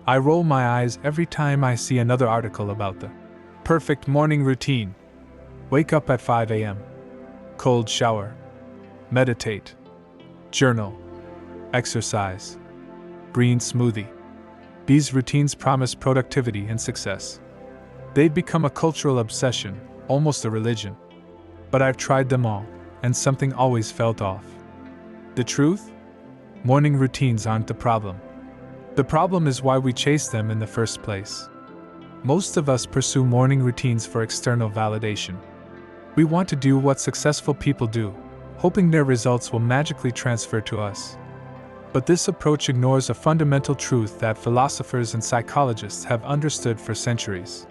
I roll my eyes every time I see another article about the perfect morning routine. Wake up at 5 a.m. Cold shower. Meditate. Journal. Exercise. Green smoothie. These routines promise productivity and success. They've become a cultural obsession, almost a religion. But I've tried them all, and something always felt off. The truth? Morning routines aren't the problem. The problem is why we chase them in the first place. Most of us pursue morning routines for external validation. We want to do what successful people do, hoping their results will magically transfer to us. But this approach ignores a fundamental truth that philosophers and psychologists have understood for centuries.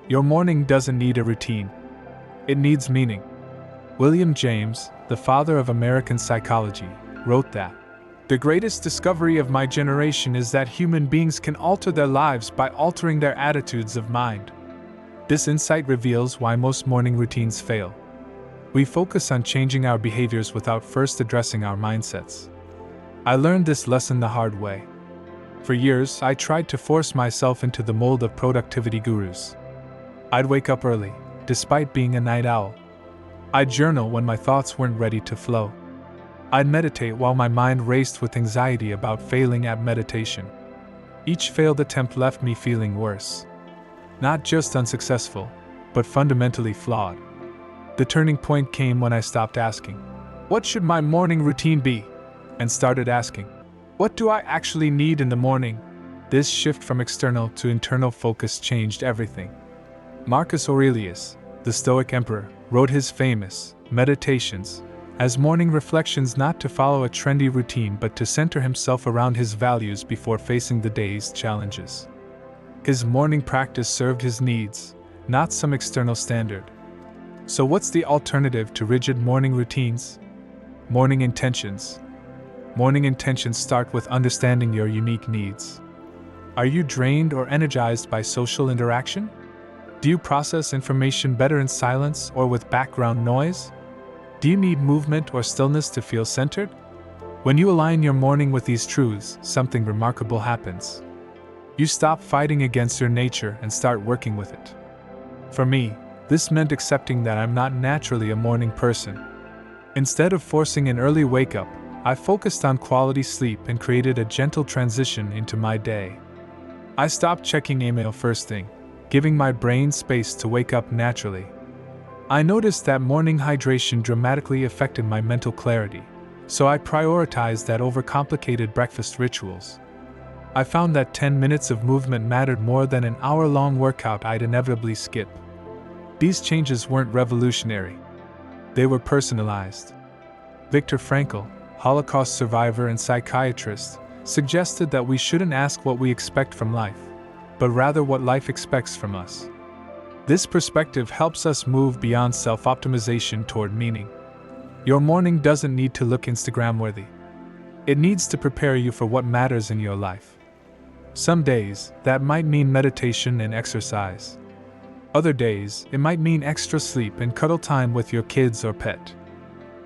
Your morning doesn't need a routine. It needs meaning. William James, the father of American psychology, wrote that the greatest discovery of my generation is that human beings can alter their lives by altering their attitudes of mind. This insight reveals why most morning routines fail. We focus on changing our behaviors without first addressing our mindsets. I learned this lesson the hard way. For years, I tried to force myself into the mold of productivity gurus. I'd wake up early, despite being a night owl. I'd journal when my thoughts weren't ready to flow. I'd meditate while my mind raced with anxiety about failing at meditation. Each failed attempt left me feeling worse. Not just unsuccessful, but fundamentally flawed. The turning point came when I stopped asking, "What should my morning routine be?" and started asking, "What do I actually need in the morning?" This shift from external to internal focus changed everything. Marcus Aurelius, the Stoic emperor, wrote his famous Meditations as morning reflections, not to follow a trendy routine but to center himself around his values before facing the day's challenges. His morning practice served his needs, not some external standard. So what's the alternative to rigid morning routines? Morning intentions. Morning intentions start with understanding your unique needs. Are you drained or energized by social interaction? Do you process information better in silence or with background noise? Do you need movement or stillness to feel centered? When you align your morning with these truths, something remarkable happens. You stop fighting against your nature and start working with it. For me, this meant accepting that I'm not naturally a morning person. Instead of forcing an early wake-up, I focused on quality sleep and created a gentle transition into my day. I stopped checking email first thing, giving my brain space to wake up naturally. I noticed that morning hydration dramatically affected my mental clarity, so I prioritized that over complicated breakfast rituals. I found that 10 minutes of movement mattered more than an hour-long workout I'd inevitably skip. These changes weren't revolutionary. They were personalized. Viktor Frankl, Holocaust survivor and psychiatrist, suggested that we shouldn't ask what we expect from life, but rather what life expects from us. This perspective helps us move beyond self-optimization toward meaning. Your morning doesn't need to look Instagram-worthy. It needs to prepare you for what matters in your life. Some days, that might mean meditation and exercise. Other days, it might mean extra sleep and cuddle time with your kids or pet.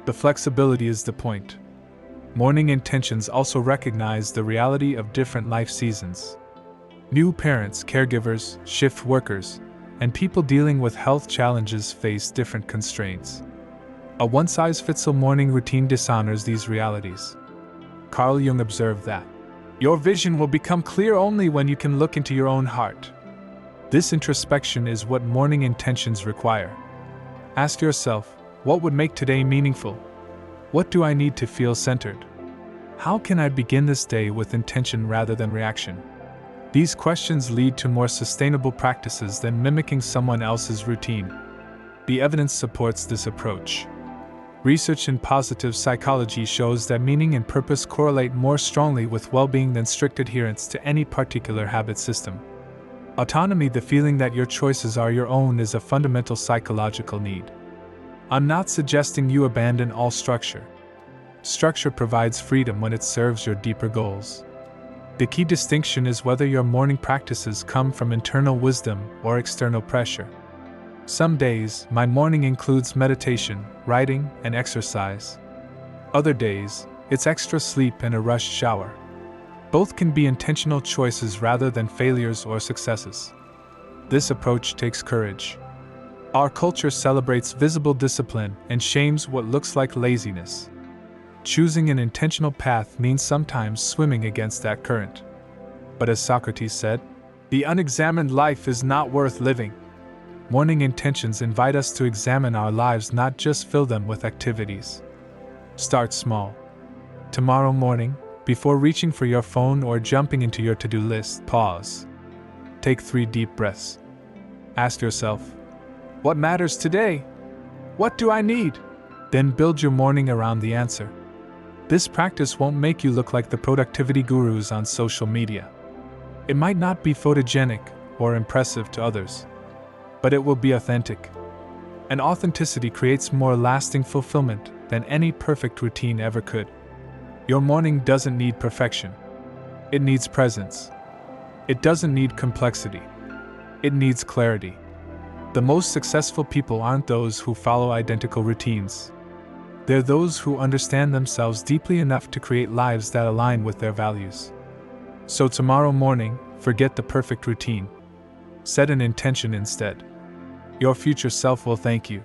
The flexibility is the point. Morning intentions also recognize the reality of different life seasons. New parents, caregivers, shift workers, and people dealing with health challenges face different constraints. A one-size-fits-all morning routine dishonors these realities. Carl Jung observed that your vision will become clear only when you can look into your own heart. This introspection is what morning intentions require. Ask yourself, what would make today meaningful? What do I need to feel centered? How can I begin this day with intention rather than reaction? These questions lead to more sustainable practices than mimicking someone else's routine. The evidence supports this approach. Research in positive psychology shows that meaning and purpose correlate more strongly with well-being than strict adherence to any particular habit system. Autonomy, the feeling that your choices are your own, is a fundamental psychological need. I'm not suggesting you abandon all structure. Structure provides freedom when it serves your deeper goals. The key distinction is whether your morning practices come from internal wisdom or external pressure. Some days, my morning includes meditation, writing, and exercise. Other days, it's extra sleep and a rushed shower. Both can be intentional choices rather than failures or successes. This approach takes courage. Our culture celebrates visible discipline and shames what looks like laziness. Choosing an intentional path means sometimes swimming against that current. But as Socrates said, the unexamined life is not worth living. Morning intentions invite us to examine our lives, not just fill them with activities. Start small. Tomorrow morning, before reaching for your phone or jumping into your to-do list, pause. Take 3 deep breaths. Ask yourself, what matters today? What do I need? Then build your morning around the answer. This practice won't make you look like the productivity gurus on social media. It might not be photogenic or impressive to others, but it will be authentic. And authenticity creates more lasting fulfillment than any perfect routine ever could. Your morning doesn't need perfection. It needs presence. It doesn't need complexity. It needs clarity. The most successful people aren't those who follow identical routines. They're those who understand themselves deeply enough to create lives that align with their values. So tomorrow morning, forget the perfect routine. Set an intention instead. Your future self will thank you.